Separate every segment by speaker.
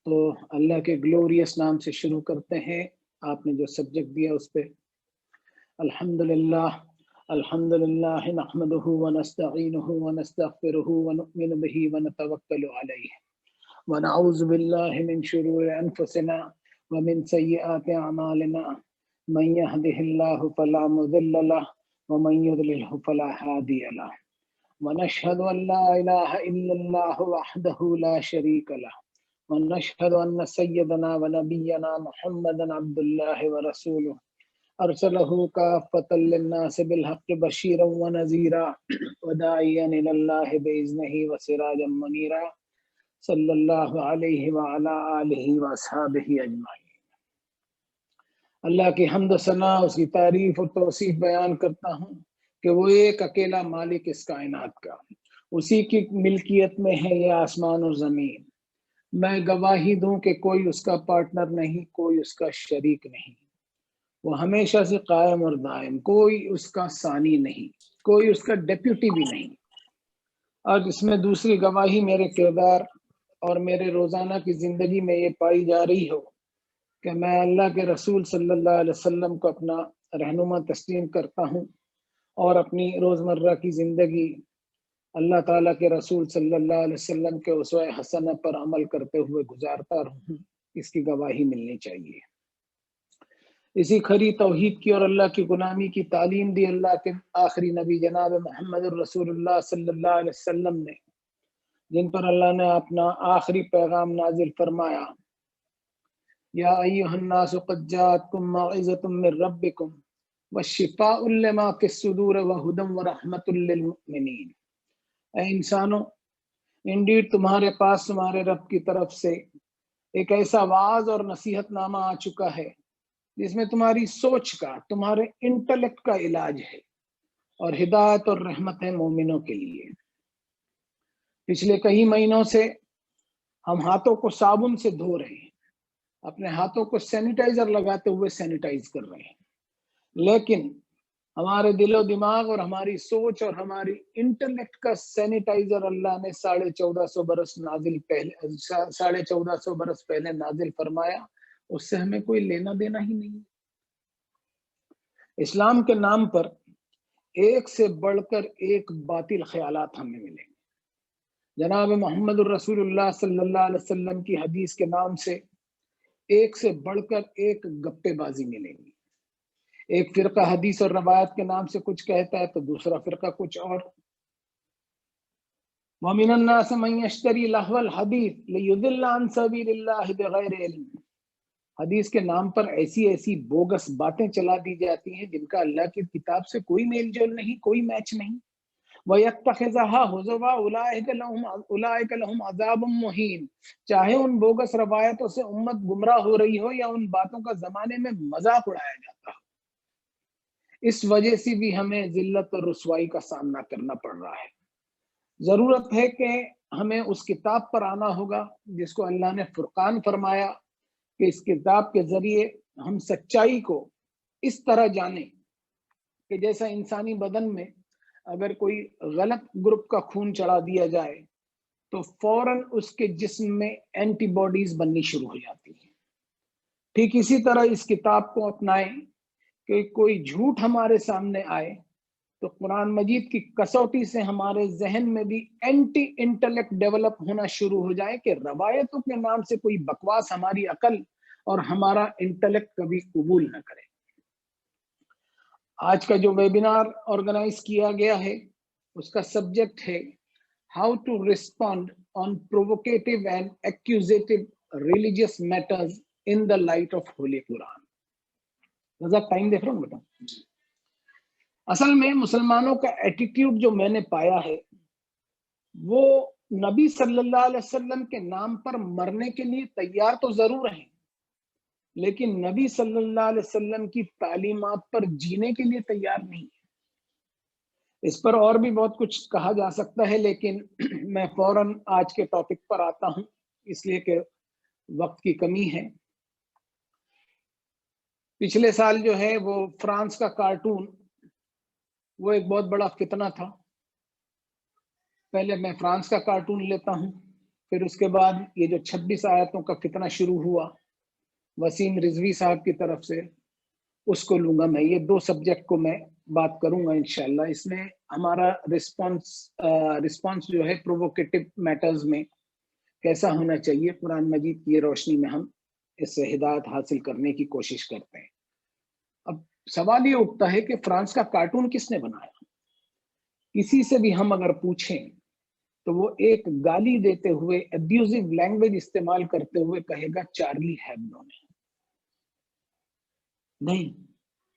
Speaker 1: تو اللہ کے گلوریس نام سے شروع کرتے ہیں. آپ نے جو سبجیکٹ دیا اس پہ الحمدللہ نحمدہ ونستعینہ ونستغفرہ ونؤمن بہ ونتوکل علیہ ونعوذ باللہ من شرور انفسنا ومن سیئات اعمالنا من يهده الله فلا مضل له ومن يضلل فلا هادي له ونشهد ان لا اله الا الله وحده لا شريك له ونشهد ان سيدنا ونبينا محمدا عبد الله ورسوله ارسله كافة للناس بالحق بشيرا ونذيرا وداعيا الى الله باذنه وسراجا منيرا صلی اللہ علیہ وعلی آلہ واصحابہ اجمعین. اللہ کی حمد و ثنا، اس کی تعریف اور توصیف بیان کرتا ہوں کہ وہ ایک اکیلا مالک اس کائنات کا، اسی کی ملکیت میں ہے یہ آسمان اور زمین. میں گواہی دوں کہ کوئی اس کا پارٹنر نہیں، کوئی اس کا شریک نہیں. وہ ہمیشہ سے قائم اور دائم، کوئی اس کا ثانی نہیں، کوئی اس کا ڈیپیوٹی بھی نہیں. اور اس میں دوسری گواہی میرے کردار اور میرے روزانہ کی زندگی میں یہ پائی جا رہی ہو کہ میں اللہ کے رسول صلی اللہ علیہ وسلم کو اپنا رہنما تسلیم کرتا ہوں اور اپنی روزمرہ کی زندگی اللہ تعالیٰ کے رسول صلی اللہ علیہ وسلم کے اسوہ حسنہ پر عمل کرتے ہوئے گزارتا رہوں. اس کی گواہی ملنی چاہیے. اسی کھری توحید کی اور اللہ کی غلامی کی تعلیم دی اللہ کے آخری نبی جناب محمد الرسول اللہ صلی اللہ علیہ وسلم نے، جن پر اللہ نے اپنا آخری پیغام نازل فرمایا: یا ایھا الناس قد جاءتکم موعظۃ من ربکم وشفاء لما فی الصدور وہدی ورحمۃ للمؤمنین. اے انسانوں، انڈیڈ تمہارے پاس تمہارے رب کی طرف سے ایک ایسا واعظ اور نصیحت نامہ آ چکا ہے جس میں تمہاری سوچ کا، تمہارے انٹلیکٹ کا علاج ہے، اور ہدایت اور رحمت ہے مومنوں کے لیے. پچھلے کئی مہینوں سے ہم ہاتھوں کو صابن سے دھو رہے ہیں، اپنے ہاتھوں کو سینیٹائزر لگاتے ہوئے سینیٹائز کر رہے ہیں، لیکن ہمارے دل و دماغ اور ہماری سوچ اور ہماری انٹلیکٹ کا سینیٹائزر اللہ نے 1450 برس پہلے نازل فرمایا. اس سے ہمیں کوئی لینا دینا ہی نہیں. اسلام کے نام پر ایک سے بڑھ کر ایک باطل خیالات ہمیں ملیں گے. جناب محمد الرسول اللہ صلی اللہ علیہ وسلم کی حدیث کے نام سے ایک سے بڑھ کر ایک گپے بازی ملیں گی. ایک فرقہ حدیث اور روایت کے نام سے کچھ کہتا ہے تو دوسرا فرقہ کچھ اور. وَمِنَ النَّاسِ مَن يَشْتَرِي لَهْوَ الْحَدِيثِ لِيُضِلَّ عَن سَبِيلِ اللَّهِ بِغَيْرِ عِلْمٍ. حدیث کے نام پر ایسی بوگس باتیں چلا دی جاتی ہیں جن کا اللہ کی کتاب سے کوئی میل جول نہیں، کوئی میچ نہیں. وَيَتَّخِذَهَا هُزُوًا أُولَٰئِكَ لَهُمْ عَذَابٌ مُّهِينٌ. چاہے ان بوگس روایتوں سے امت گمراہ ہو رہی ہو یا ان باتوں کا زمانے میں مذاق اڑایا جاتا ہو، اس وجہ سے بھی ہمیں ذلت اور رسوائی کا سامنا کرنا پڑ رہا ہے. ضرورت ہے کہ ہمیں اس کتاب پر آنا ہوگا جس کو اللہ نے فرقان فرمایا کہ اس کتاب کے ذریعے ہم سچائی کو اس طرح جانیں کہ جیسا انسانی بدن میں اگر کوئی غلط گروپ کا خون چڑھا دیا جائے تو فوراً اس کے جسم میں اینٹی باڈیز بننی شروع ہو جاتی ہیں. ٹھیک اسی طرح اس کتاب کو اپنائیں کہ کوئی جھوٹ ہمارے سامنے آئے تو قرآن مجید کی کسوٹی سے ہمارے ذہن میں بھی اینٹی انٹلیکٹ ڈیولپ ہونا شروع ہو جائے کہ روایتوں کے نام سے کوئی بکواس ہماری عقل اور ہمارا انٹلیکٹ کبھی قبول نہ کرے. آج کا جو ویبینار آرگنائز کیا گیا ہے اس کا سبجیکٹ ہے how to respond on provocative and accusative religious matters in the light of holy Quran. Raza time دیکھ رہا ہوں بیٹا. اصل میں مسلمانوں کا ایٹیٹیوڈ جو میں نے پایا ہے وہ نبی صلی اللہ علیہ وسلم کے نام پر مرنے کے لیے تیار تو ضرور ہیں، لیکن نبی صلی اللہ علیہ وسلم کی تعلیمات پر جینے کے لیے تیار نہیں ہے. اس پر اور بھی بہت کچھ کہا جا سکتا ہے، لیکن میں فوراً آج کے ٹاپک پر آتا ہوں اس لیے کہ وقت کی کمی ہے. پچھلے سال جو ہے وہ فرانس کا کارٹون وہ ایک بہت بڑا فتنہ تھا. پہلے میں فرانس کا کارٹون لیتا ہوں پھر اس کے بعد یہ جو 26 آیتوں کا فتنہ شروع ہوا وسیم رضوی صاحب کی طرف سے، اس کو لوں گا میں. یہ 2 سبجیکٹ کو میں بات کروں گا انشاءاللہ. اس میں ہمارا رسپانس جو ہے پرووکیٹو میٹرز میں کیسا ہونا چاہیے، قرآن مجید کی روشنی میں ہم اس سے ہدایت حاصل کرنے کی کوشش کرتے ہیں. اب سوال یہ اٹھتا ہے کہ فرانس کا کارٹون کس نے بنایا؟ کسی سے بھی ہم اگر پوچھیں تو وہ ایک گالی دیتے ہوئے ابیوزو لینگویج استعمال کرتے ہوئے کہے گا چارلی ہیبڈو نے. نہیں،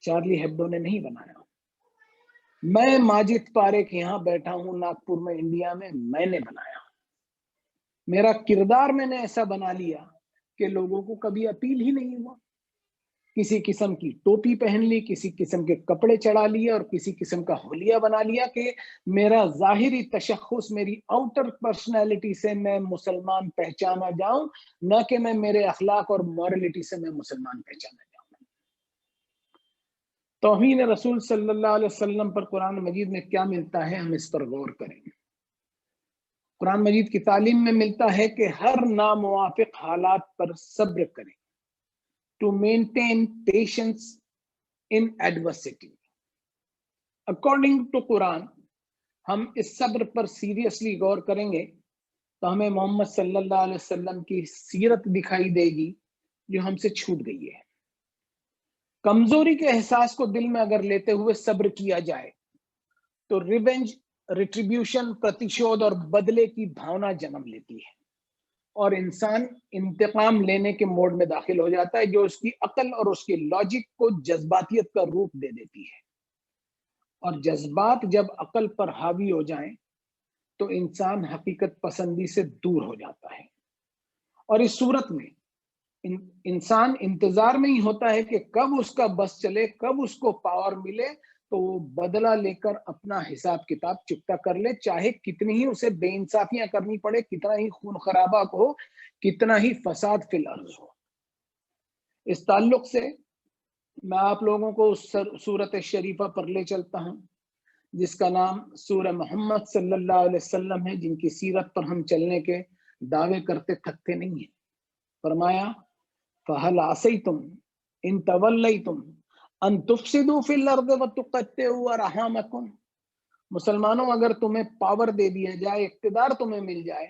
Speaker 1: چارلی ہیبڈو نے نہیں بنایا. میں ماجد پاریک یہاں بیٹھا ہوں ناگپور میں انڈیا میں نے بنایا. میرا کردار میں نے ایسا بنا لیا کہ لوگوں کو کبھی اپیل ہی نہیں ہوا. کسی قسم کی ٹوپی پہن لی، کسی قسم کے کپڑے چڑھا لیے اور کسی قسم کا حلیہ بنا لیا کہ میرا ظاہری تشخص میری آؤٹر پرسنالٹی سے میں مسلمان پہچانا جاؤں، نہ کہ میں میرے اخلاق اور مورلٹی سے میں مسلمان پہچانا جاؤں. توہین رسول صلی اللہ علیہ وسلم پر قرآن مجید میں کیا ملتا ہے، ہم اس پر غور کریں. قرآن مجید کی تعلیم میں ملتا ہے کہ ہر ناموافق حالات پر صبر کریں. To maintain patience in adversity. According to قرآن، ہم اس صبر پر سیریسلی غور کریں گے تو ہمیں محمد صلی اللہ علیہ وسلم کی سیرت دکھائی دے گی جو ہم سے چھوٹ گئی ہے. کمزوری کے احساس کو دل میں اگر لیتے ہوئے صبر کیا جائے تو ریونج، ریٹریبیوشن، پرتیشود اور بدلے کی بھاونا جنم لیتی ہے اور انسان انتقام لینے کے موڈ میں داخل ہو جاتا ہے جو اس کی عقل اور اس کی لاجک کو جذباتیت کا روپ دے دیتی ہے. اور جذبات جب عقل پر حاوی ہو جائیں تو انسان حقیقت پسندی سے دور ہو جاتا ہے. اور اس صورت میں انسان انتظار میں ہی ہوتا ہے کہ کب اس کا بس چلے، کب اس کو پاور ملے تو وہ بدلہ لے کر اپنا حساب کتاب چکتا کر لے، چاہے کتنی ہی اسے بے انصافیاں کرنی پڑے، کتنا ہی خون خرابہ ہو، کتنا ہی فساد فی الارض ہو. اس تعلق سے میں آپ لوگوں کو اس سورت شریفہ پر لے چلتا ہوں جس کا نام سورہ محمد صلی اللہ علیہ وسلم ہے، جن کی سیرت پر ہم چلنے کے دعوے کرتے تھکتے نہیں ہیں. فرمایا فَهَلْ عَصَيْتُمْ إِن تَوَلَّيْتُمْ أَن تُفْسِدُوا فِي الْأَرْضِ وَتُقَطِّعُوا أَرْحَامَكُمْ. مسلمانوں، اگر تمہیں پاور دے دیا جائے، اقتدار تمہیں مل جائے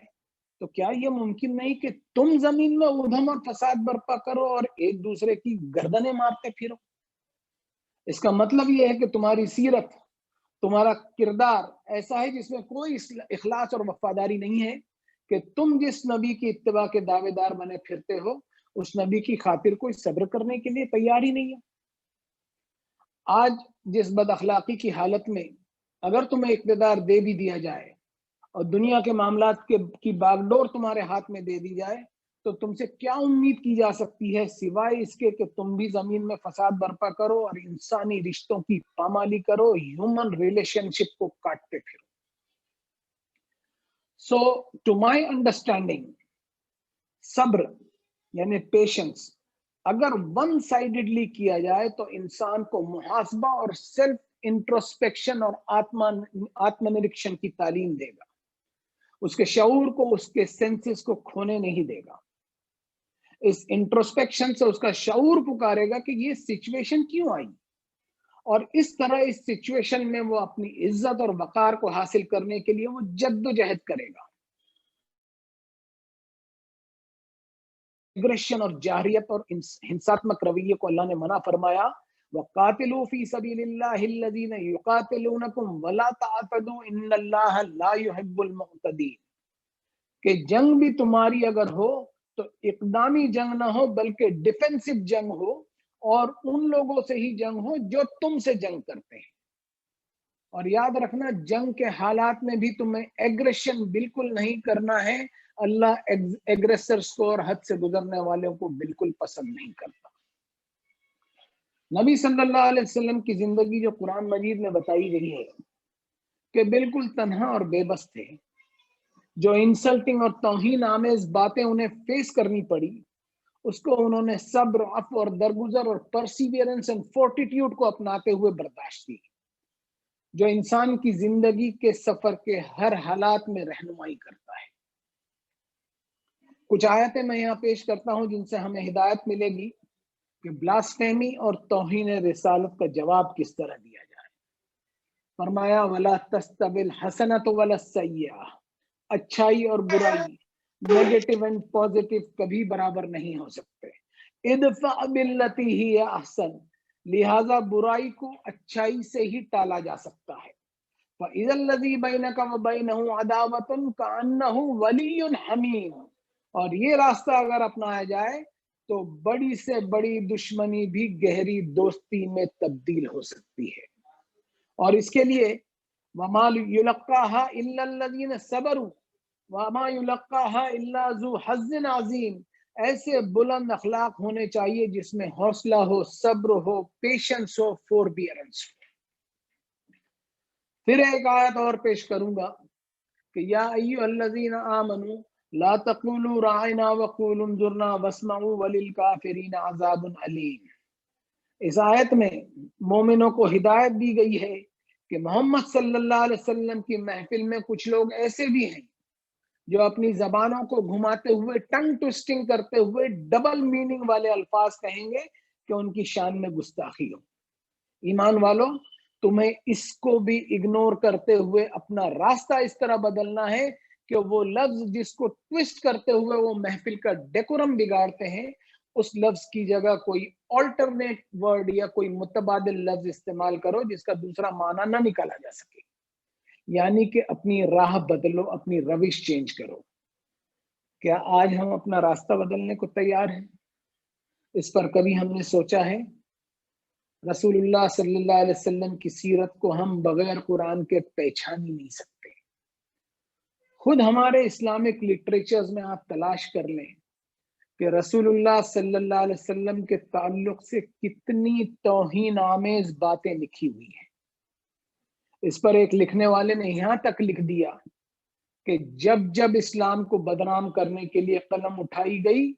Speaker 1: تو کیا یہ ممکن نہیں کہ تم زمین میں ادھم اور فساد برپا کرو اور ایک دوسرے کی گردنیں مارتے پھرو؟ اس کا مطلب یہ ہے کہ تمہاری سیرت، تمہارا کردار ایسا ہے جس میں کوئی اخلاص اور وفاداری نہیں ہے کہ تم جس نبی کی اتباع کے دعوے دار بنے پھرتے ہو اس نبی کی خاطر کوئی صبر کرنے کے لیے تیار ہی نہیں ہے. آج جس بد اخلاقی کی حالت میں اگر تمہیں اقتدار دے بھی دیا جائے اور دنیا کے معاملات کی باغ ڈور تمہارے ہاتھ میں دے دی جائے تو تم سے کیا امید کی جا سکتی ہے سوائے اس کے کہ تم بھی زمین میں فساد برپا کرو اور انسانی رشتوں کی پامالی کرو، ہیومن ریلیشن شپ کو کاٹتے پھرو. So to my understanding, صبر یعنی پیشنس اگر ون سائیڈڈلی کیا جائے تو انسان کو محاسبہ اور سیلف انٹروسپیکشن اور آتم نریکشن کی تعلیم دے گا. اس کے شعور کو، اس کے سینسز کو کھونے نہیں دے گا. اس انٹروسپیکشن سے اس کا شعور پکارے گا کہ یہ سچویشن کیوں آئی، اور اس طرح اس سچویشن میں وہ اپنی عزت اور وقار کو حاصل کرنے کے لیے وہ جد و جہد کرے گا. اگریشن اور جاہریت اور ہنساتمک رویے کو اللہ نے منع فرمایا. وَقَاتِلُوا فِي سَبِيلِ اللَّهِ الَّذِينَ يُقَاتِلُونَكُمْ وَلَا تَعْتَدُوا إِنَّ اللَّهَ لَا يُحِبُّ الْمُعْتَدِينَ. کہ جنگ بھی تمہاری اگر ہو تو اقدامی جنگ نہ ہو بلکہ ڈیفینسو جنگ ہو، اور ان لوگوں سے ہی جنگ ہو جو تم سے جنگ کرتے ہیں. اور یاد رکھنا جنگ کے حالات میں بھی تمہیں ایگریشن بالکل نہیں کرنا ہے. اللہ ایگریسرز کو اور حد سے گزرنے والوں کو بالکل پسند نہیں کرتا. نبی صلی اللہ علیہ وسلم کی زندگی جو قرآن مجید میں بتائی گئی ہے کہ بالکل تنہا اور بے بس تھے، جو انسلٹنگ اور توہین آمیز باتیں انہیں فیس کرنی پڑی، اس کو انہوں نے صبر، عفو اور درگزر اور پرسیویرنس اینڈ فورٹیٹیوڈ کو اپناتے ہوئے برداشت کی، جو انسان کی زندگی کے سفر کے ہر حالات میں رہنمائی کرتا ہے. کچھ آیتیں میں یہاں پیش کرتا ہوں جن سے ہمیں ہدایت ملے گی کہ بلاسفیمی اور توہین رسالت کا جواب کس طرح دیا جائے۔ فرمایا وَلَا تَسْتَوِي الْحَسَنَةُ وَلَا السَّيِّئَةُ، اچھائی اور برائی، نیگیٹو اینڈ پازیٹو کبھی برابر نہیں ہو سکتے۔ ادفع باللتی ہی احسن، لہذا برائی کو اچھائی سے ہی ٹالا جا سکتا ہے۔ فَإِذَا الَّذِي بَيْنَكَ وَبَيْنَهُ عَدَاوَةٌ كَأَنَّهُ وَلِيٌّ حَمِيمٌ، اور یہ راستہ اگر اپنایا جائے تو بڑی سے بڑی دشمنی بھی گہری دوستی میں تبدیل ہو سکتی ہے۔ اور اس کے لیے وَمَا يُلَقَّاهَا إِلَّا الَّذِينَ صَبَرُوا وَمَا يُلَقَّاهَا إِلَّا ذُو حَظٍّ عَظِيمٍ، ایسے بلند اخلاق ہونے چاہیے جس میں حوصلہ ہو، صبر ہو، پیشنس ہو، فوربیئرنس ہو۔ پھر ایک آیت اور پیش کروں گا کہ یا ایھا الذین آمنوا لا تقولوا راعنا وقولوا انظرنا واسمعوا وللکافرین عذاب علیم۔ اس آیت میں مومنوں کو ہدایت دی گئی ہے کہ محمد صلی اللہ علیہ وسلم کی محفل میں کچھ لوگ ایسے بھی ہیں جو اپنی زبانوں کو گھماتے ہوئے، ٹنگ ٹوسٹنگ کرتے ہوئے ڈبل میننگ والے الفاظ کہیں گے کہ ان کی شان میں گستاخی ہو۔ ایمان والو، تمہیں اس کو بھی اگنور کرتے ہوئے اپنا راستہ اس طرح بدلنا ہے کہ وہ لفظ جس کو ٹوسٹ کرتے ہوئے وہ محفل کا ڈیکورم بگاڑتے ہیں، اس لفظ کی جگہ کوئی آلٹرنیٹ ورڈ یا کوئی متبادل لفظ استعمال کرو جس کا دوسرا معنی نہ نکالا جا سکے۔ یعنی کہ اپنی راہ بدلو، اپنی روش چینج کرو۔ کیا آج ہم اپنا راستہ بدلنے کو تیار ہیں؟ اس پر کبھی ہم نے سوچا ہے؟ رسول اللہ صلی اللہ علیہ وسلم کی سیرت کو ہم بغیر قرآن کے پہچان ہی نہیں سکتے۔ خود ہمارے اسلامک لٹریچرز میں آپ تلاش کر لیں کہ رسول اللہ صلی اللہ علیہ وسلم کے تعلق سے کتنی توہین آمیز باتیں لکھی ہوئی ہیں۔ اس پر ایک لکھنے والے نے یہاں تک لکھ دیا کہ جب جب اسلام کو بدنام کرنے کے لیے قلم اٹھائی گئی،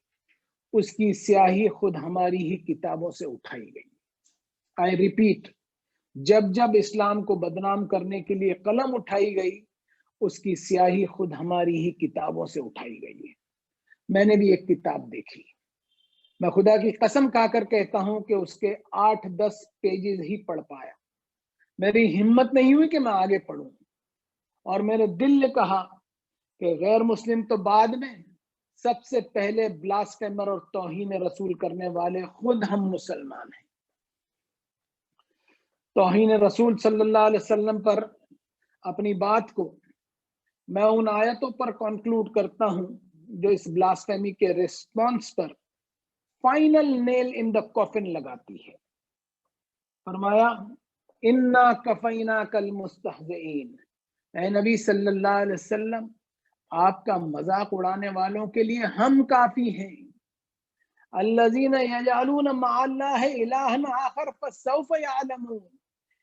Speaker 1: اس کی سیاہی خود ہماری ہی کتابوں سے اٹھائی گئی۔ آئی ریپیٹ، جب جب اسلام کو بدنام کرنے کے لیے قلم اٹھائی گئی، اس کی سیاہی خود ہماری ہی کتابوں سے اٹھائی گئی ہے۔ میں نے بھی ایک کتاب دیکھی، میں خدا کی قسم کھا کر کہتا ہوں کہ اس کے 8-10 پیجز ہی پڑھ پایا۔ میری ہمت نہیں ہوئی کہ میں آگے پڑھوں، اور میرے دل نے کہا کہ غیر مسلم تو بعد میں، سب سے پہلے بلاسفیمر اور توہین رسول کرنے والے خود ہم مسلمان ہیں۔ توہین رسول صلی اللہ علیہ وسلم پر اپنی بات کو میں ان آیتوں پر کنکلوڈ کرتا ہوں جو اس بلاسفیمی کے ریسپانس پر فائنل نیل ان دا کافن لگاتی ہے۔ فرمایا انا کفیناک المستہزئین، اے نبی صلی اللہ علیہ وسلم، آپ کا مذاق اڑانے والوں کے لیے ہم کافی ہیں۔ الذین یجعلون مع اللہ الہا آخر فسوف یعلمون،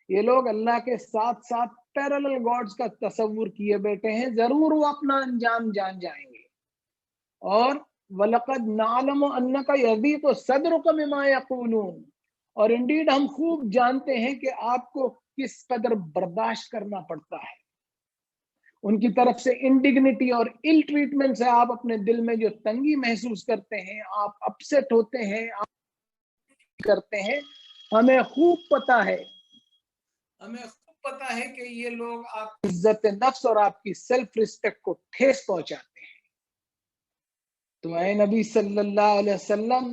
Speaker 1: یہ لوگ اللہ کے ساتھ ساتھ پیرلل گاڈز کا تصور کیے بیٹھے ہیں، ضرور وہ اپنا انجام جان جائیں گے۔ اور وَلَقَدْ نَعْلَمُ أَنَّكَ يَضِيقُ صَدْرُكَ مِمَّا يَقُولُونَ، اور انڈیڈ ہم خوب جانتے ہیں کہ آپ کو کس قدر برداشت کرنا پڑتا ہے۔ ان کی طرف سے انڈیگنیٹی اور ال ٹریٹمنٹ سے آپ اپنے دل میں جو تنگی محسوس کرتے ہیں، آپ اپسیٹ ہوتے ہیں، آپ کرتے ہیں، ہمیں خوب پتا ہے، ہمیں خوب پتا ہے کہ یہ لوگ آپ کی عزت نفس اور آپ کی سیلف ریسپیکٹ کو ٹھیس پہنچاتے ہیں۔ تو اے نبی صلی اللہ علیہ وسلم،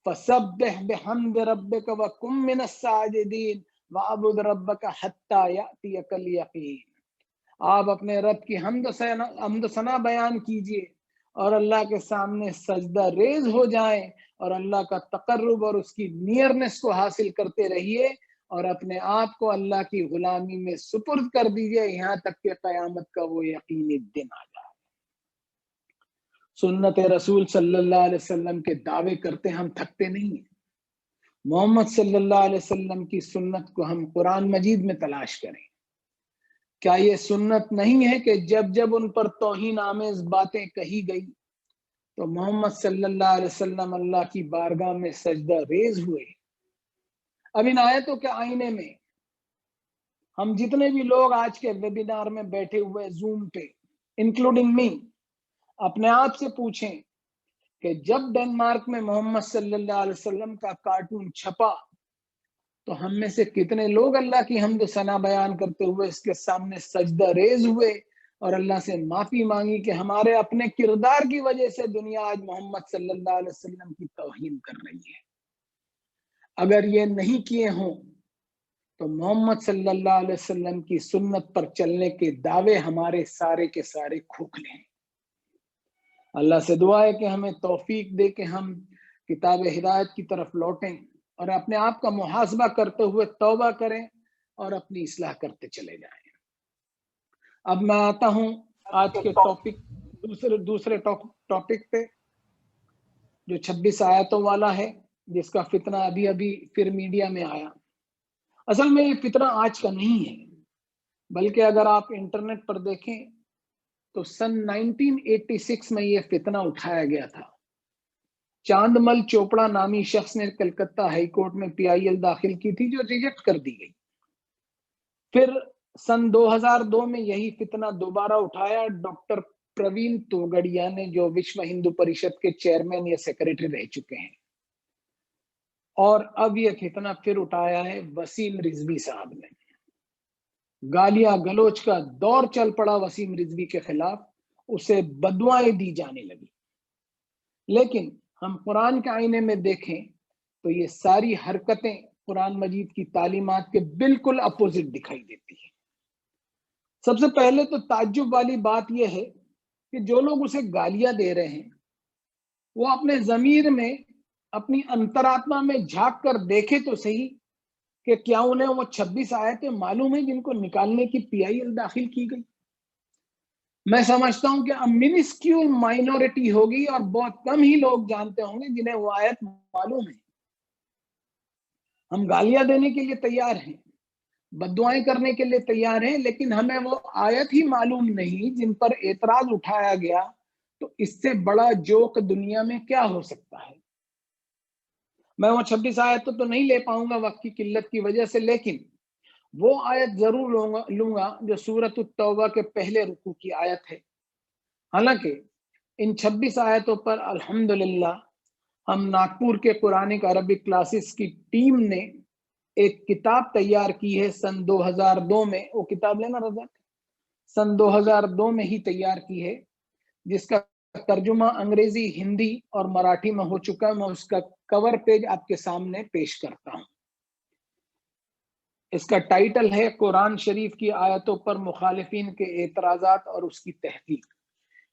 Speaker 1: فسبح بحمد ربک وکن من الساجدین وعبد ربک حتی یأتیک الیقین، آپ اپنے رب کی حمد و ثنا بیان کیجئے اور اللہ کے سامنے سجدہ ریز ہو جائیں اور اللہ کا تقرب اور اس کی نیئرنس کو حاصل کرتے رہیے، اور اپنے آپ کو اللہ کی غلامی میں سپرد کر دیجئے یہاں تک کہ قیامت کا وہ یقینی دن آ جائے۔ سنت رسول صلی اللہ علیہ وسلم کے دعوے کرتے ہم تھکتے نہیں ہیں۔ محمد صلی اللہ علیہ وسلم کی سنت کو ہم قرآن مجید میں تلاش کریں۔ کیا یہ سنت نہیں ہے کہ جب جب ان پر توہین آمیز باتیں کہی گئی تو محمد صلی اللہ علیہ وسلم اللہ کی بارگاہ میں سجدہ ریز ہوئے؟ اب ان آیتوں کے آئینے میں ہم جتنے بھی لوگ آج کے ویبینار میں بیٹھے ہوئے زوم پہ، انکلوڈنگ می، اپنے آپ سے پوچھیں کہ جب ڈنمارک میں محمد صلی اللہ علیہ وسلم کا کارٹون چھپا تو ہم میں سے کتنے لوگ اللہ کی حمد و ثنا بیان کرتے ہوئے اس کے سامنے سجدہ ریز ہوئے اور اللہ سے معافی مانگی کہ ہمارے اپنے کردار کی وجہ سے دنیا آج محمد صلی اللہ علیہ وسلم کی توہین کر رہی ہے۔ اگر یہ نہیں کیے ہوں تو محمد صلی اللہ علیہ وسلم کی سنت پر چلنے کے دعوے ہمارے سارے کے سارے کھوکھلے ہیں۔ اللہ سے دعا ہے کہ ہمیں توفیق دے کہ ہم کتاب ہدایت کی طرف لوٹیں اور اپنے آپ کا محاسبہ کرتے ہوئے توبہ کریں اور اپنی اصلاح کرتے چلے جائیں۔ اب میں آتا ہوں آج کے دوسرے ٹاپک پہ، جو 26 آیتوں والا ہے، جس کا فتنہ ابھی پھر میڈیا میں آیا۔ اصل میں یہ فتنہ آج کا نہیں ہے، بلکہ اگر آپ انٹرنیٹ پر دیکھیں تو سن 1986 میں یہ فتنہ اٹھایا گیا تھا۔ چاند مل چوپڑا نامی شخص نے کلکتہ ہائی کورٹ میں PIL داخل کی تھی، جو ریجیکٹ کر دی گئی۔ پھر سن 2002 میں یہی فتنہ دوبارہ اٹھایا ڈاکٹر پروین توگڑیا نے، جو وشو ہندو پریشد کے چیئرمین یا سیکریٹری رہ چکے ہیں۔ اور اب یہ فتنہ پھر اٹھایا ہے وسیم رضوی صاحب نے۔ گالیاں گلوچ کا دور چل پڑا وسیم رضوی کے خلاف، اسے بددعائیں دی جانے لگی۔ لیکن ہم قرآن کے آئینے میں دیکھیں تو یہ ساری حرکتیں قرآن مجید کی تعلیمات کے بالکل اپوزٹ دکھائی دیتی ہیں۔ سب سے پہلے تو تعجب والی بات یہ ہے کہ جو لوگ اسے گالیاں دے رہے ہیں وہ اپنے ضمیر میں، اپنی انترآتما میں جھانک کر دیکھے تو صحیح کہ کیا انہیں وہ 26 آیتیں معلوم ہیں جن کو نکالنے کی PIL داخل کی گئی۔ میں سمجھتا ہوں کہ منسکیول مائنورٹی ہوگی اور بہت کم ہی لوگ جانتے ہوں گے جنہیں وہ آیت معلوم ہے۔ ہم گالیاں دینے کے لیے تیار ہیں، بددعائیں کرنے کے لیے تیار ہیں، لیکن ہمیں وہ آیت ہی معلوم نہیں جن پر اعتراض اٹھایا گیا۔ تو اس سے بڑا جوک دنیا میں کیا ہو سکتا ہے؟ میں وہ 26 آیتوں تو نہیں لے پاؤں گا وقت کی قلت کی وجہ سے، لیکن وہ آیت ضرور لوں گا جو سورۃ التوبہ کے پہلے رکوع کی آیت ہے۔ حالانکہ ان 26 آیتوں پر الحمدللہ ہم ناگپور کے قرآنک عربک کلاسز کی ٹیم نے ایک کتاب تیار کی ہے سن 2002 میں۔ وہ کتاب لینا رضا، سن 2002 میں ہی تیار کی ہے، جس کا ترجمہ انگریزی، ہندی اور مراٹھی میں ہو چکا ہے۔ میں اس کا کور پیج آپ کے سامنے پیش کرتا ہوں۔ اس کا ٹائٹل ہے قرآن شریف کی آیتوں پر مخالفین کے اعتراضات اور اس کی تحقیق۔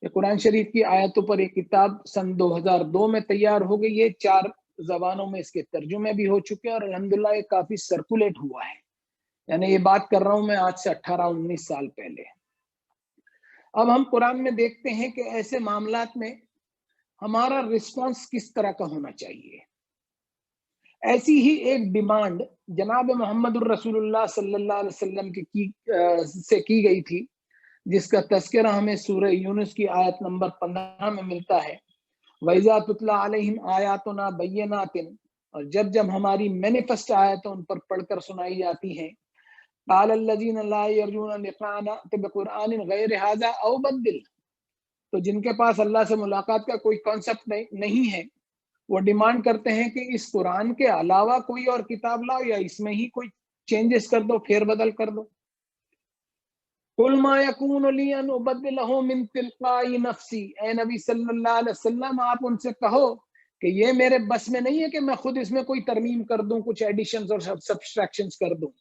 Speaker 1: یہ قرآن شریف کی آیتوں پر ایک کتاب سن 2002 میں تیار ہو گئی ہے، 4 زبانوں میں اس کے ترجمے بھی ہو چکے ہیں اور الحمدللہ یہ کافی سرکولیٹ ہوا ہے۔ یعنی یہ بات کر رہا ہوں میں آج سے 18-19 سال پہلے۔ اب ہم قرآن میں دیکھتے ہیں کہ ایسے معاملات میں ہمارا رسپانس کس طرح کا ہونا چاہیے۔ ایسی ہی ایک ڈیمانڈ جناب محمد الرسول اللہ صلی اللہ علیہ وسلم سے کی گئی تھی، جس کا تذکرہ ہمیں سورہ یونس کی آیت نمبر 15 میں ملتا ہے۔ وَإِذَا تُتْلَىٰ عَلَيْهِمْ آيَاتُنَا بَيِّنَاتٍ، اور جب ہماری مینیفسٹ آیتیں ان پر پڑھ کر سنائی جاتی ہیں، قَالَ الَّذِينَ لَا يَرْجُونَ لِقَاءَنَا ائْتِ بِقُرْآنٍ غَيْرِ هَٰذَا أَوْ بَدِّلْ، تو جن کے پاس اللہ سے ملاقات کا کوئی کانسیپٹ نہیں ہے، وہ ڈیمانڈ کرتے ہیں کہ اس قرآن کے علاوہ کوئی اور کتاب لاؤ یا اس میں ہی کوئی چینجز کر دو، پھیر بدل کر دو۔ قُلْ مَا يَكُونُ لِي أَنْ أُبَدِّلَهُ مِنْ تِلْقَاءِ نَفْسِي، اے نبی صلی اللہ علیہ وسلم آپ ان سے کہو کہ یہ میرے بس میں نہیں ہے کہ میں خود اس میں کوئی ترمیم کر دوں، کچھ ایڈیشنز اور سبسٹریکشنز کر دوں۔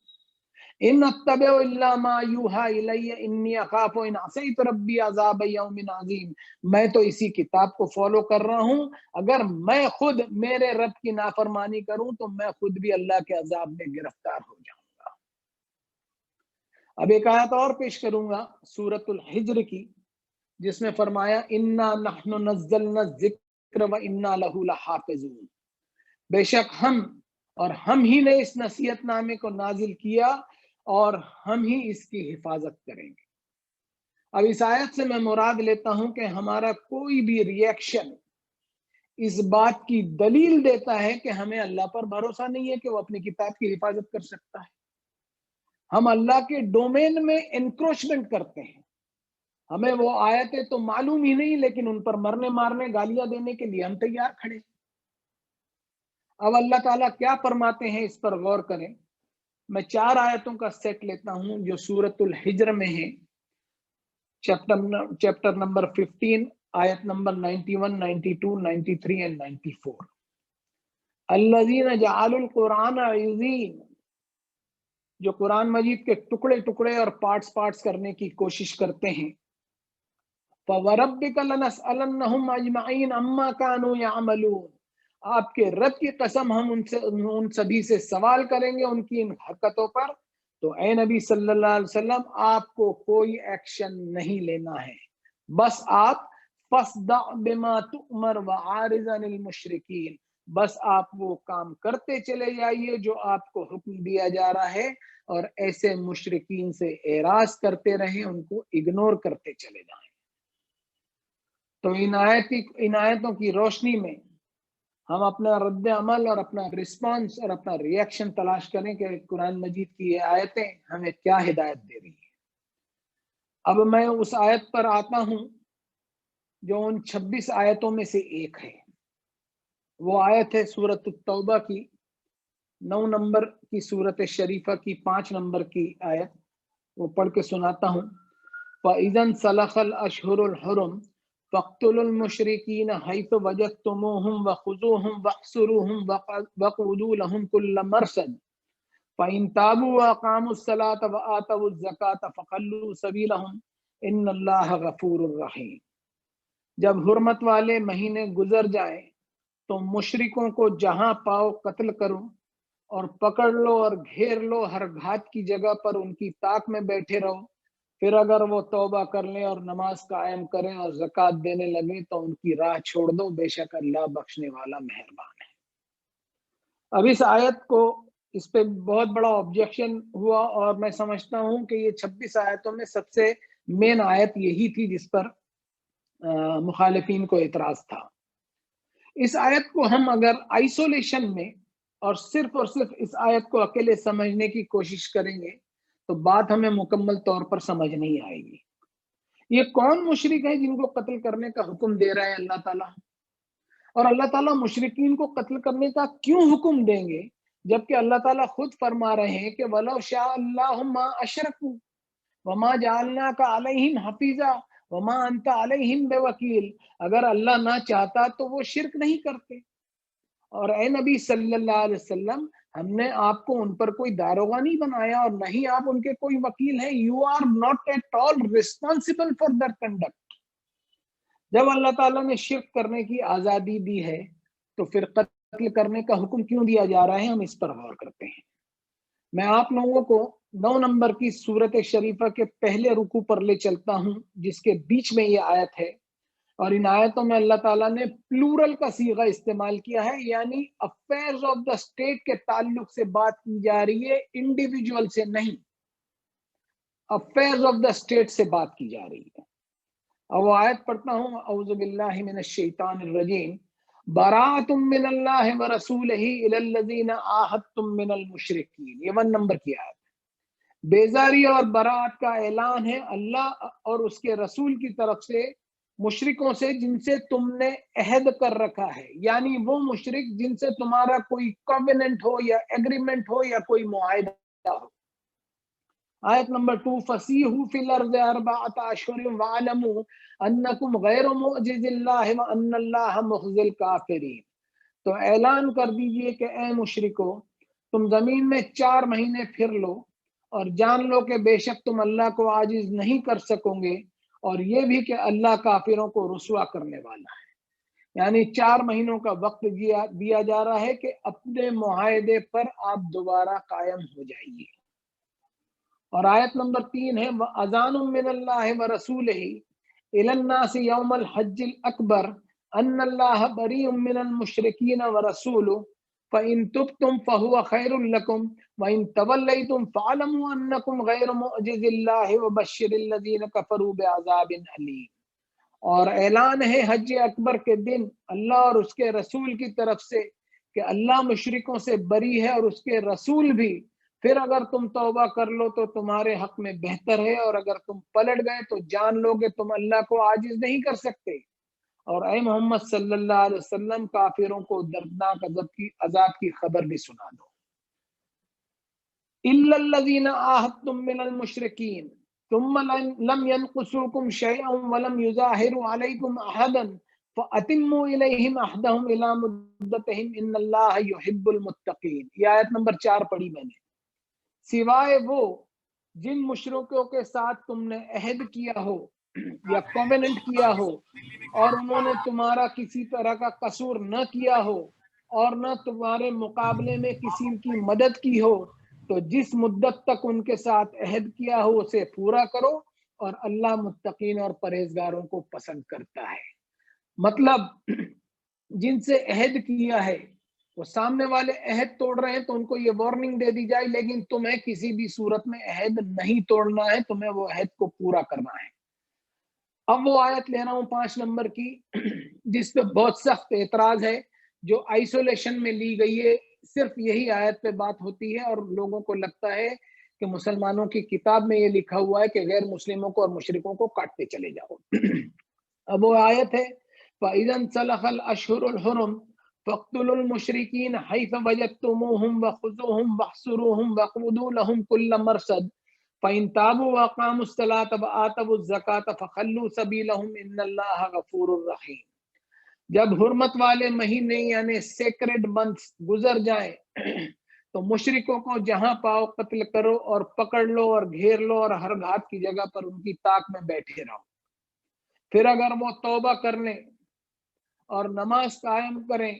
Speaker 1: ان اتبع الا ما یوحى الی انی اخاف ان عصیت ربی عذاب یوم عظیم، میں تو اسی کتاب کو فالو کر رہا ہوں، اگر میں خود میرے رب کی نافرمانی کروں تو میں خود بھی اللہ کے عذاب میں گرفتار ہو جاؤں گا۔ اب ایک آیت اور پیش کروں گا سورۃ الحجر کی، جس میں فرمایا انا نحن نزلنا الذکر وانا لہ لحافظون، بے شک ہم ہی نے اس نصیحت نامے کو نازل کیا اور ہم ہی اس کی حفاظت کریں گے۔ اب اس آیت سے میں مراد لیتا ہوں کہ ہمارا کوئی بھی ریئیکشن اس بات کی دلیل دیتا ہے کہ ہمیں اللہ پر بھروسہ نہیں ہے کہ وہ اپنی کتاب کی حفاظت کر سکتا ہے۔ ہم اللہ کے ڈومین میں انکروچمنٹ کرتے ہیں، ہمیں وہ آیتیں تو معلوم ہی نہیں، لیکن ان پر مرنے مارنے گالیاں دینے کے لیے ہم تیار کھڑے۔ اب اللہ تعالیٰ کیا فرماتے ہیں اس پر غور کریں۔ میں 4 آیتوں کا سیٹ لیتا ہوں جو سورۃ الحجر میں ہے، چیپٹر نمبر 15، آیت نمبر 91، 92، 93 and 94۔ الذین جعلوا القرآن عضین، جو قرآن مجید کے ٹکڑے ٹکڑے اور پارٹس کرنے کی کوشش کرتے ہیں۔ فَوَرَبِّكَ لَنَسْأَلَنَّهُمْ أَجْمَعِينَ عَمَّا كَانُوا يَعْمَلُونَ، آپ کے رب کی قسم ہم ان سبھی سے سوال کریں گے ان کی ان حرکتوں پر۔ تو اے نبی صلی اللہ علیہ وسلم، آپ کو کوئی ایکشن نہیں لینا ہے، بس آپ فَاصْدَعْ بِمَا تُؤْمَرْ وَأَعْرِضْ عَنِ الْمُشْرِكِينَ، بس آپ وہ کام کرتے چلے جائیے جو آپ کو حکم دیا جا رہا ہے، اور ایسے مشرکین سے اعراض کرتے رہیں، ان کو اگنور کرتے چلے جائیں۔ تو ان آیتوں کی روشنی میں ہم اپنا رد عمل اور اپنا رسپانس اور اپنا ریاکشن تلاش کریں کہ قرآن مجید کی یہ آیتیں ہمیں کیا ہدایت دے رہی ہیں۔ اب میں اس آیت پر آتا ہوں جو ان 26 آیتوں میں سے ایک ہے۔ وہ آیت ہے سورۃ التوبہ کی 9 نمبر کی سورۃ شریفہ کی 5 نمبر کی آیت، وہ پڑھ کے سناتا ہوں۔ فَإِذَا انْسَلَخَ الْأَشْهُرُ الْحُرُمُ فَاقْتُلُوا الْمُشْرِكِينَ حَيْثُ وَجَدتُّمُوهُمْ وَخُذُوهُمْ وَاحْصُرُوهُمْ وَاقْعُدُوا لَهُمْ كُلَّ مَرْصَدٍ فَإِنْ تَابُوا وَأَقَامُوا الصَّلَاةَ وَآتَوُا الزَّكَاةَ فَخَلُّوا سَبِيلَهُمْ إِنَّ اللَّهَ غَفُورٌ رَحِيمٌ۔ جب حرمت والے مہینے گزر جائیں تو مشرکوں کو جہاں پاؤ قتل کرو اور پکڑ لو اور گھیر لو، ہر گھات کی جگہ پر ان کی طاق میں بیٹھے رہو، پھر اگر وہ توبہ کر لیں اور نماز قائم کریں اور زکوٰۃ دینے لگیں تو ان کی راہ چھوڑ دو، بے شک اللہ بخشنے والا مہربان ہے۔ اب اس آیت کو، اس پہ بہت بڑا آبجیکشن ہوا، اور میں سمجھتا ہوں کہ یہ 26 آیتوں میں سب سے مین آیت یہی تھی جس پر مخالفین کو اعتراض تھا۔ اس آیت کو ہم اگر آئسولیشن میں اور صرف اس آیت کو اکیلے سمجھنے کی کوشش کریں گے تو بات ہمیں مکمل طور پر سمجھ نہیں آئے گی۔ یہ کون مشرک ہے جن کو قتل کرنے کا حکم دے رہا ہے اللہ تعالیٰ؟ اور اللہ تعالیٰ مشرکین کو قتل کرنے کا کیوں حکم دیں گے جبکہ اللہ تعالیٰ خود فرما رہے ہیں کہ وَلَوْ شَاءَ اللَّهُ مَا أَشْرَكُوا وَمَا جَعَلْنَاكَ عَلَيْهِمْ حَفِيظًا وَمَا أَنْتَ عَلَيْهِمْ بِوَكِيلٍ، اگر اللہ نہ چاہتا تو وہ شرک نہیں کرتے۔ اور اے نبی صلی اللہ علیہ وسلم، ہم نے آپ کو ان پر کوئی داروغہ نہیں بنایا اور نہ ہی آپ ان کے کوئی وکیل ہیں۔ You are not at all responsible for their conduct۔ جب اللہ تعالیٰ نے شرک کرنے کی آزادی دی ہے تو پھر قتل کرنے کا حکم کیوں دیا جا رہا ہے، ہم اس پر غور کرتے ہیں۔ میں آپ لوگوں کو 9 نمبر کی سورۃ شریفہ کے پہلے رکوع پر لے چلتا ہوں جس کے بیچ میں یہ آیت ہے، اور ان آیتوں میں اللہ تعالیٰ نے پلورل کا صیغہ استعمال کیا ہے، یعنی افیئرز آف دا اسٹیٹ کے تعلق سے بات کی جا رہی ہے، انڈیویجول سے نہیں، افیئرز آف دا اسٹیٹ سے بات کی جا رہی ہے۔ اب وہ آیت پڑھتا ہوں، اعوذ باللہ من الشیطان الرجیم، براءۃ من اللہ ورسولہ الی الذین عاہدتم من المشرکین، یہ 1 نمبر کی آیت۔ بیزاری اور براءت کا اعلان ہے اللہ اور اس کے رسول کی طرف سے مشرکوں سے جن سے تم نے عہد کر رکھا ہے، یعنی وہ مشرک جن سے تمہارا کوئی کووننٹ ہو یا ایگریمنٹ ہو یا کوئی معاہدہ ہو۔ آیت نمبر 2، فَسِیحُوا فِی الْأَرْضِ أَرْبَعَةَ أَشْہُرٍ وَاعْلَمُوا أَنَّکُمْ غَیْرُ مُعْجِزِی اللَّہِ وَأَنَّ اللَّهَ مُخْزِی الْکَافِرِینَ۔ تو اعلان کر دیجئے کہ اے مشرکو، تم زمین میں 4 مہینے پھر لو اور جان لو کہ بے شک تم اللہ کو عاجز نہیں کر سکو گے، اور یہ بھی کہ اللہ کافروں کو رسوا کرنے والا ہے۔ یعنی 4 مہینوں کا وقت دیا جا رہا ہے کہ اپنے معاہدے پر آپ دوبارہ قائم ہو جائیے۔ اور آیت نمبر 3 ہے، وَأَذَانٌ مِّنَ اللَّهِ وَرَسُولِهِ إِلَى النَّاسِ يَوْمَ الْحَجِّ الْأَكْبَرِ أَنَّ اللَّهَ بَرِيءٌ مِّنَ الْمُشْرِكِينَ وَرَسُولُهُ فَإِن تُبْتُمْ فَهُوَ خَيْرٌ لَكُمْ وَإِن تَوَلَّيْتُمْ فَاعْلَمُوا أَنَّكُمْ غَيْرُ مُعْجِزِي اللَّهِ وَبَشِّرِ الَّذِينَ كَفَرُوا بِعَذَابٍ أَلِيمٍ۔ اور اعلان ہے حج اکبر کے دن اللہ اور اس کے رسول کی طرف سے کہ اللہ مشرکوں سے بری ہے اور اس کے رسول بھی، پھر اگر تم توبہ کر لو تو تمہارے حق میں بہتر ہے، اور اگر تم پلٹ گئے تو جان لو کہ تم اللہ کو عاجز نہیں کر سکتے۔ اور اے محمد صلی اللہ علیہ وسلم کافروں کو دردناک عذاب کی خبر بھی سنا دو۔ الا الذين عاهدتم من المشركين ثم لم ينقصوكم شيئا ولم يظاهروا عليكم احدا فاتموا اليهم عهدهم الى مدتهم ان الله يحب المتقين۔ یہ آیت نمبر 4 پڑھی میں نے۔ سوائے وہ جن مشرکوں کے ساتھ تم نے عہد کیا ہو یا کووننٹ کیا ہو، اور انہوں نے تمہارا کسی طرح کا قصور نہ کیا ہو اور نہ تمہارے مقابلے میں کسی کی مدد کی ہو، تو جس مدت تک ان کے ساتھ عہد کیا ہو اسے پورا کرو، اور اللہ متقین اور پرہیزگاروں کو پسند کرتا ہے۔ مطلب جن سے عہد کیا ہے وہ سامنے والے عہد توڑ رہے ہیں تو ان کو یہ وارننگ دے دی جائے، لیکن تمہیں کسی بھی صورت میں عہد نہیں توڑنا ہے، تمہیں وہ عہد کو پورا کرنا ہے۔ اب وہ آیت لے رہا ہوں 5 نمبر کی، جس پہ بہت سخت اعتراض ہے، جو آئسولیشن میں لی گئی ہے، صرف یہی آیت پہ بات ہوتی ہے، اور لوگوں کو لگتا ہے کہ مسلمانوں کی کتاب میں یہ لکھا ہوا ہے کہ غیر مسلموں کو اور مشرکوں کو کاٹتے چلے جاؤ۔ اب وہ آیت ہے فَإِذَا انْسَلَخَ الْأَشْهُرُ الْحُرُمُ فَاقْتُلُوا الْمُشْرِكِينَ حَيْثَ وَجَدتُّمُوهُمْ وَخُذُوهُمْ وَاحْصُرُوهُمْ وَاقْعُدُوا لَهُمْ كُلَّ مَرْصَدٍ فَإِنْ تَابُوا وَأَقَامُوا الصَّلَاةَ وَآتَوُا الزَّكَاةَ فَخَلُّوا سَبِيلَهُمْ إِنَّ اللَّهَ غَفُورٌ رَحِيمٌ۔ جب حرمت والے مہینے یعنی سیکرڈ منتھس گزر جائیں تو مشرکوں کو جہاں پاؤ قتل کرو اور پکڑ لو اور گھیر لو، اور ہر گھات کی جگہ پر ان کی طاق میں بیٹھے رہو۔ پھر اگر وہ توبہ کرنے اور نماز قائم کریں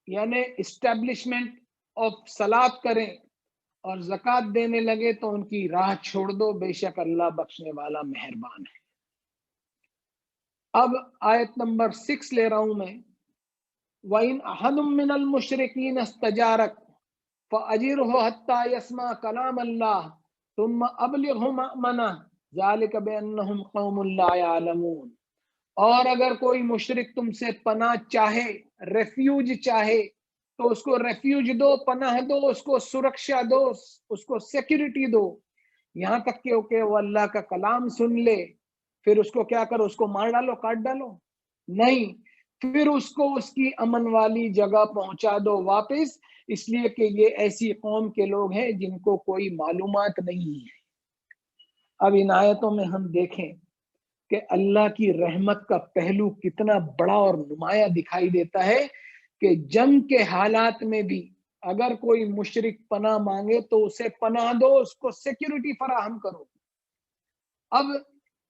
Speaker 1: یعنی اسٹیبلشمنٹ آف صلات کریں اور زکوٰۃ دینے لگے تو ان کی راہ چھوڑ دو، بے شک اللہ بخشنے والا مہربان ہے۔ اب آیت نمبر 6 لے رہا ہوں میں۔ وَإِنْ أَحَدٌ مِّنَ الْمُشْرِكِينَ اسْتَجَارَكَ فَأَجِرْهُ حَتَّى يَسْمَعَ كَلَامَ اللَّهِ ثُمَّ أَبْلِغْهُ مَأْمَنَهُ ذَلِكَ بِأَنَّهُمْ قَوْمٌ لَا يَعْلَمُونَ۔ اور اگر کوئی مشرک تم سے پناہ چاہے، ریفیوج چاہے، تو اس کو ریفیوج دو، پناہ دو، اس کو سرکشا دو، اس کو سیکیورٹی دو، یہاں تک کہ وہ اللہ کا کلام سن لے۔ پھر اس کو کیا کرو؟ اس کو مار ڈالو، کاٹ ڈالو؟ نہیں، پھر اس کو اس کی امن والی جگہ پہنچا دو واپس، اس لیے کہ یہ ایسی قوم کے لوگ ہیں جن کو کوئی معلومات نہیں ہے۔ اب ان آیتوں میں ہم دیکھیں کہ اللہ کی رحمت کا پہلو کتنا بڑا اور نمایاں دکھائی دیتا ہے کہ جنگ کے حالات میں بھی اگر کوئی مشرک پناہ مانگے تو اسے پناہ دو، اس کو سیکیورٹی فراہم کرو۔ اب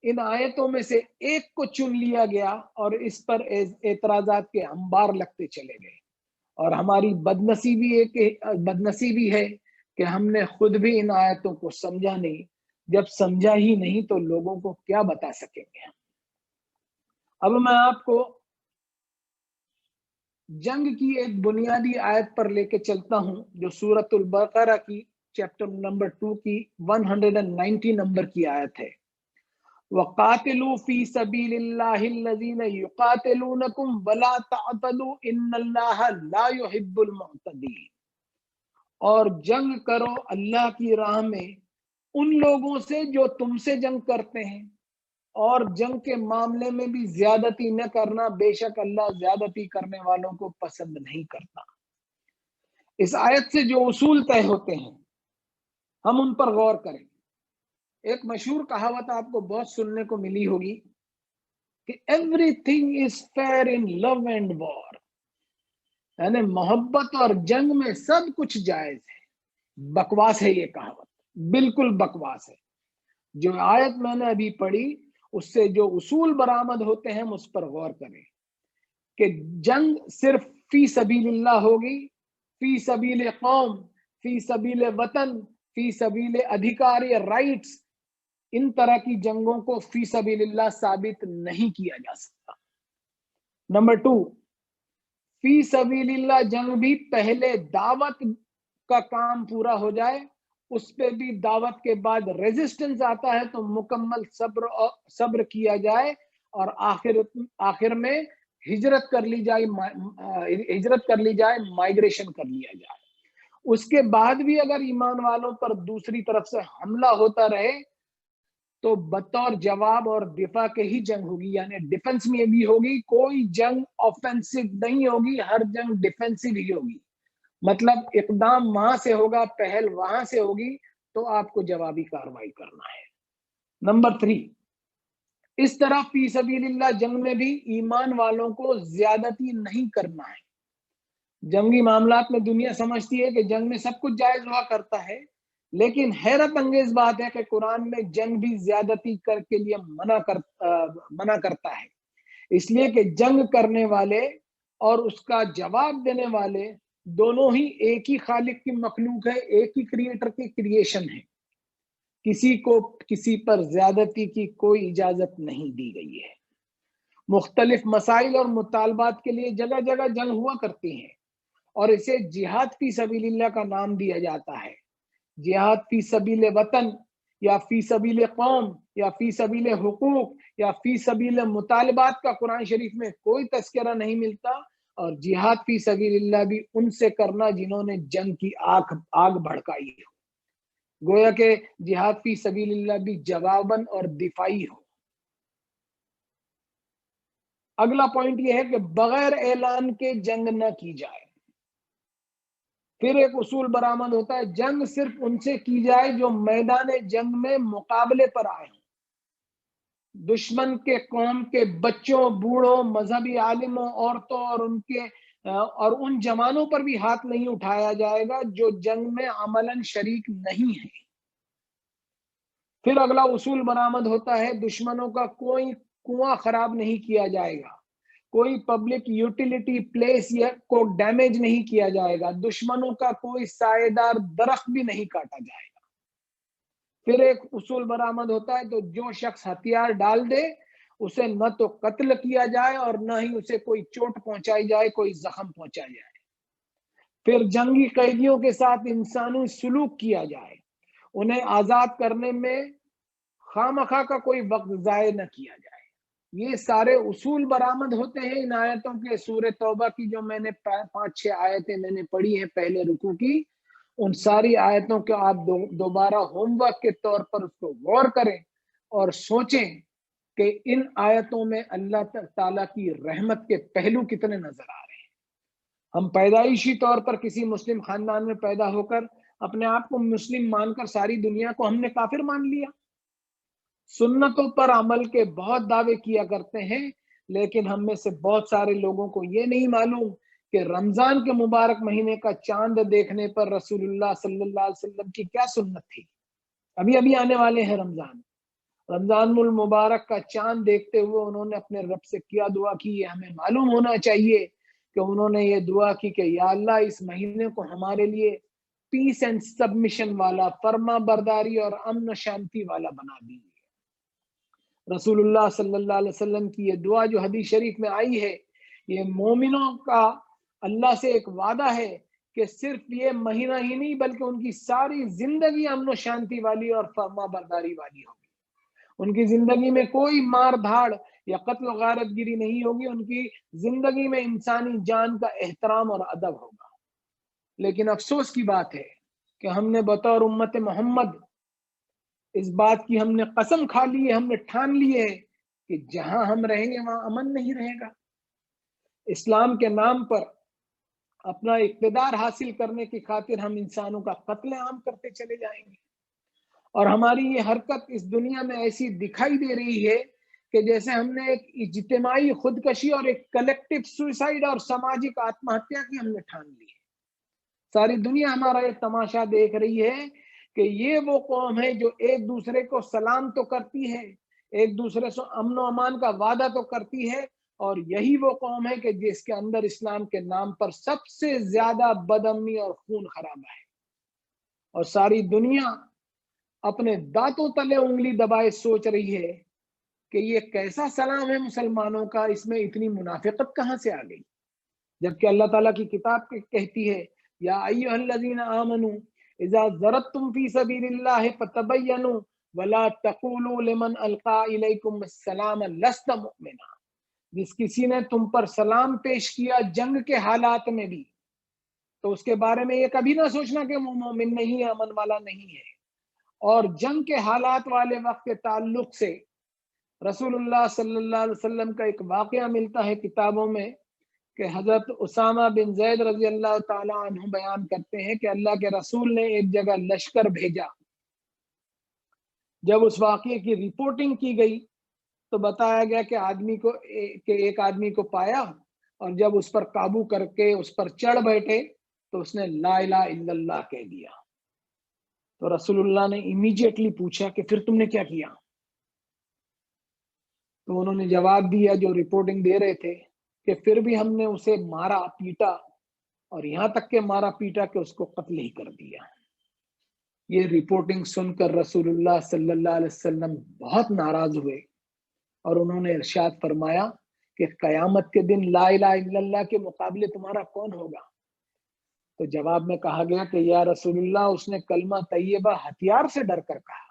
Speaker 1: ان آیتوں میں سے ایک کو چن لیا گیا اور اس پر اعتراضات کے انبار لگتے چلے گئے، اور ہماری بدنصیبی ہے کہ ہم نے خود بھی ان آیتوں کو سمجھا نہیں۔ جب سمجھا ہی نہیں تو لوگوں کو کیا بتا سکیں گے؟ اب میں آپ کو جنگ کی ایک بنیادی آیت پر لے کے چلتا ہوں، جو سورۃ البقرہ کی چیپٹر نمبر 2 کی 190 نمبر کی آیت ہے۔ وَقَاتِلُوا فِي سَبِيلِ اللَّهِ الَّذِينَ يُقَاتِلُونَكُمْ وَلَا تَعْتَدُوا إِنَّ اللَّهَ لَا يُحِبُّ الْمُعْتَدِينَ۔ اور جنگ کرو اللہ کی راہ میں ان لوگوں سے جو تم سے جنگ کرتے ہیں، اور جنگ کے معاملے میں بھی زیادتی نہ کرنا، بے شک اللہ زیادتی کرنے والوں کو پسند نہیں کرتا۔ اس آیت سے جو اصول طے ہوتے ہیں ہم ان پر غور کریں۔ ایک مشہور کہاوت آپ کو بہت سننے کو ملی ہوگی کہ everything is fair in love and war, یعنی محبت اور جنگ میں سب کچھ جائز ہے۔ بکواس ہے یہ کہاوت، بالکل بکواس ہے۔ جو آیت میں نے ابھی پڑھی اس سے جو اصول برآمد ہوتے ہیں ہم اس پر غور کریں کہ جنگ صرف فی سبیل اللہ ہوگی، فی سبیل قوم، فی سبیل وطن، فی سبیل ادھیکار یا رائٹس، ان طرح کی جنگوں کو فی سبیل اللہ ثابت نہیں کیا جا سکتا۔ نمبر 2، فی سبیل اللہ جنگ بھی پہلے دعوت کا کام پورا ہو جائے، اس پہ بھی دعوت کے بعد ریزسٹنس آتا ہے تو مکمل صبر کیا جائے، اور آخر میں ہجرت کر لی جائے، مائیگریشن کر لیا جائے۔ اس کے بعد بھی اگر ایمان والوں پر دوسری طرف سے حملہ ہوتا رہے تو بطور جواب اور دفاع کے ہی جنگ ہوگی، یعنی ڈیفنس میں بھی ہوگی، کوئی جنگ آفینسو نہیں ہوگی، ہر جنگ ڈیفنسو ہی ہوگی۔ مطلب اقدام وہاں سے ہوگا، پہل وہاں سے ہوگی، تو آپ کو جوابی کارروائی کرنا ہے۔ نمبر 3، اس طرح فی سبیل اللہ جنگ میں بھی ایمان والوں کو زیادتی نہیں کرنا ہے۔ جنگی معاملات میں دنیا سمجھتی ہے کہ جنگ میں سب کچھ جائز ہوا کرتا ہے، لیکن حیرت انگیز بات ہے کہ قرآن میں جنگ بھی زیادتی کر کے لیے منع کرتا ہے، اس لیے کہ جنگ کرنے والے اور اس کا جواب دینے والے دونوں ہی ایک ہی خالق کی مخلوق ہے، ایک ہی کریٹر کی کریشن ہے۔ کسی کو کسی پر زیادتی کی کوئی اجازت نہیں دی گئی ہے۔ مختلف مسائل اور مطالبات کے لیے جگہ جگہ جنگ ہوا کرتی ہیں، اور اسے جہاد فی سبیل اللہ کا نام دیا جاتا ہے۔ جہاد فی سبیل وطن یا فی سبیل قوم یا فی سبیل حقوق یا فی سبیل مطالبات کا قرآن شریف میں کوئی تذکرہ نہیں ملتا، اور جہاد فی سبیل اللہ بھی ان سے کرنا جنہوں نے جنگ کی آگ بھڑکائی ہو۔ گویا کہ جہاد فی سبیل اللہ بھی جواباً اور دفاعی ہو۔ اگلا پوائنٹ یہ ہے کہ بغیر اعلان کے جنگ نہ کی جائے۔ پھر ایک اصول برآمد ہوتا ہے، جنگ صرف ان سے کی جائے جو میدان جنگ میں مقابلے پر آئے ہیں۔ دشمن کے قوم کے بچوں، بوڑھوں، مذہبی عالموں، عورتوں اور ان جوانوں پر بھی ہاتھ نہیں اٹھایا جائے گا جو جنگ میں عملاً شریک نہیں ہیں۔ پھر اگلا اصول برآمد ہوتا ہے، دشمنوں کا کوئی کنواں خراب نہیں کیا جائے گا، کوئی پبلک یوٹیلیٹی پلیس کو ڈیمیج نہیں کیا جائے گا، دشمنوں کا کوئی سائے دار درخت بھی نہیں کاٹا جائے گا۔ پھر ایک اصول برآمد ہوتا ہے، تو جو شخص ہتھیار ڈال دے اسے نہ تو قتل کیا جائے اور نہ ہی اسے کوئی چوٹ پہنچائی جائے، کوئی زخم پہنچایا جائے۔ پھر جنگی قیدیوں کے ساتھ انسانی سلوک کیا جائے، انہیں آزاد کرنے میں خواہ کا کوئی وقت ضائع نہ کیا جائے۔ یہ سارے اصول برآمد ہوتے ہیں ان آیتوں کے۔ سورہ توبہ کی جو میں نے 5-6 آیتیں میں نے پڑھی ہیں پہلے رکوع کی، ان ساری آیتوں کے آپ دوبارہ ہوم ورک کے طور پر اس کو غور کریں اور سوچیں کہ ان آیتوں میں اللہ تعالیٰ کی رحمت کے پہلو کتنے نظر آ رہے ہیں۔ ہم پیدائشی طور پر کسی مسلم خاندان میں پیدا ہو کر اپنے آپ کو مسلم مان کر ساری دنیا کو ہم نے کافر مان لیا۔ سنتوں پر عمل کے بہت دعوے کیا کرتے ہیں، لیکن ہم میں سے بہت سارے لوگوں کو یہ نہیں معلوم کہ رمضان کے مبارک مہینے کا چاند دیکھنے پر رسول اللہ صلی اللہ علیہ وسلم کی کیا سنت تھی۔ ابھی آنے والے ہیں رمضان المبارک کا چاند دیکھتے ہوئے انہوں نے اپنے رب سے کیا دعا کی، یہ ہمیں معلوم ہونا چاہیے کہ انہوں نے یہ دعا کی کہ یا اللہ اس مہینے کو ہمارے لیے پیس اینڈ سبمیشن والا، فرما برداری اور امن شانتی والا بنا دیجیے۔ رسول اللہ صلی اللہ علیہ وسلم کی یہ دعا جو حدیث شریف میں آئی ہے، یہ مومنوں کا اللہ سے ایک وعدہ ہے کہ صرف یہ مہینہ ہی نہیں بلکہ ان کی ساری زندگی امن و شانتی والی اور فرما برداری والی ہوگی۔ ان کی زندگی میں کوئی مار دھاڑ یا قتل و غارت گیری نہیں ہوگی، ان کی زندگی میں انسانی جان کا احترام اور ادب ہوگا۔ لیکن افسوس کی بات ہے کہ ہم نے بطور امت محمد اس بات کی ہم نے قسم کھا لی ہے، ہم نے ٹھان لی ہے کہ جہاں ہم رہیں گے وہاں امن نہیں رہے گا۔ اسلام کے نام پر اپنا اقتدار حاصل کرنے کی خاطر ہم انسانوں کا قتل عام کرتے چلے جائیں گے، اور ہماری یہ حرکت اس دنیا میں ایسی دکھائی دے رہی ہے کہ جیسے ہم نے ایک اجتماعی خودکشی اور ایک کلیکٹیو سوئسائڈ اور سماجک آتم ہتیا کی ہم نے ٹھان لی ہے۔ ساری دنیا ہمارا یہ تماشا دیکھ رہی ہے کہ یہ وہ قوم ہے جو ایک دوسرے کو سلام تو کرتی ہے، ایک دوسرے سے امن و امان کا وعدہ تو کرتی ہے، اور یہی وہ قوم ہے کہ جس کے اندر اسلام کے نام پر سب سے زیادہ بدامنی اور خون خرابہ ہے۔ اور ساری دنیا اپنے دانتوں تلے انگلی دبائے سوچ رہی ہے کہ یہ کیسا سلام ہے مسلمانوں کا، اس میں اتنی منافقت کہاں سے آ گئی، جبکہ اللہ تعالیٰ کی کتاب کہتی ہے یا ایھا الذین آمنوا اذا ضربتم فی سبیل اللہ فتبینوا ولا تقولوا لمن القى الیکم السلام لست مؤمنا۔ جس کسی نے تم پر سلام پیش کیا جنگ کے حالات میں بھی، تو اس کے بارے میں یہ کبھی نہ سوچنا کہ وہ مومن نہیں ہے، امن والا نہیں ہے۔ اور جنگ کے حالات والے وقت کے تعلق سے رسول اللہ صلی اللہ علیہ وسلم کا ایک واقعہ ملتا ہے کتابوں میں کہ حضرت اسامہ بن زید رضی اللہ تعالی عنہ بیان کرتے ہیں کہ اللہ کے رسول نے ایک جگہ لشکر بھیجا۔ جب اس واقعے کی رپورٹنگ کی گئی تو بتایا گیا کہ ایک آدمی کو پایا، اور جب اس پر قابو کر کے اس پر چڑھ بیٹھے تو اس نے لا الہ الا اللہ کہہ دیا۔ تو رسول اللہ نے امیڈیٹلی پوچھا کہ پھر تم نے کیا کیا؟ تو انہوں نے جواب دیا جو رپورٹنگ دے رہے تھے کہ پھر بھی ہم نے اسے مارا پیٹا، اور یہاں تک کہ مارا پیٹا کہ اس کو قتل ہی کر دیا۔ یہ رپورٹنگ سن کر رسول اللہ صلی اللہ علیہ وسلم بہت ناراض ہوئے، اور انہوں نے ارشاد فرمایا کہ قیامت کے دن لا الہ الا اللہ کے مقابلے تمہارا کون ہوگا؟ تو جواب میں کہا گیا کہ یا رسول اللہ اس نے کلمہ طیبہ ہتھیار سے ڈر کر کہا۔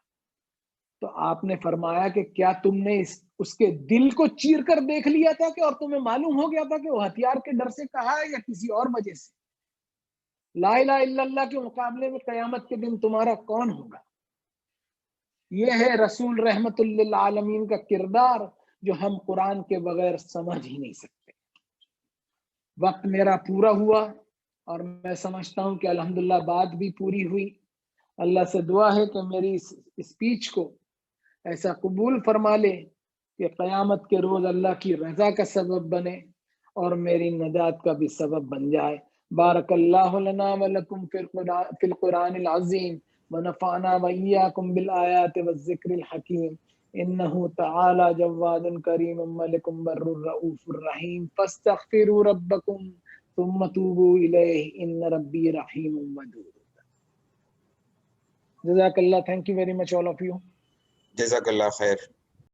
Speaker 1: تو آپ نے فرمایا کہ کیا تم نے اس کے دل کو چیر کر دیکھ لیا تھا کہ اور تمہیں معلوم ہو گیا تھا کہ وہ ہتھیار کے ڈر سے کہا ہے یا کسی اور وجہ سے؟ لا الہ الا اللہ کے مقابلے میں قیامت کے دن تمہارا کون ہوگا؟ یہ ہے رسول رحمت للعالمین کا کردار جو ہم قرآن کے بغیر سمجھ ہی نہیں سکتے۔ وقت میرا پورا ہوا اور میں سمجھتا ہوں کہ الحمدللہ بات بھی پوری ہوئی۔ اللہ سے دعا ہے کہ میری اس اسپیچ کو ایسا قبول فرما لے کہ قیامت کے روز اللہ کی رضا کا سبب بنے اور میری نجات کا بھی سبب بن جائے۔ بارک اللہ لنا ولکم فی القرآن العظیم ونفعنا وإياكم بالآیات والذکر الحکیم انہ تعالی جواد کریم ملک بر رؤوف الرحیم فاستغفروا ربکم ثم توبوا الیہ ان ربی رحیم ودود۔ جزاک اللہ، thank you very much all of you.
Speaker 2: جزاک اللہ خیر.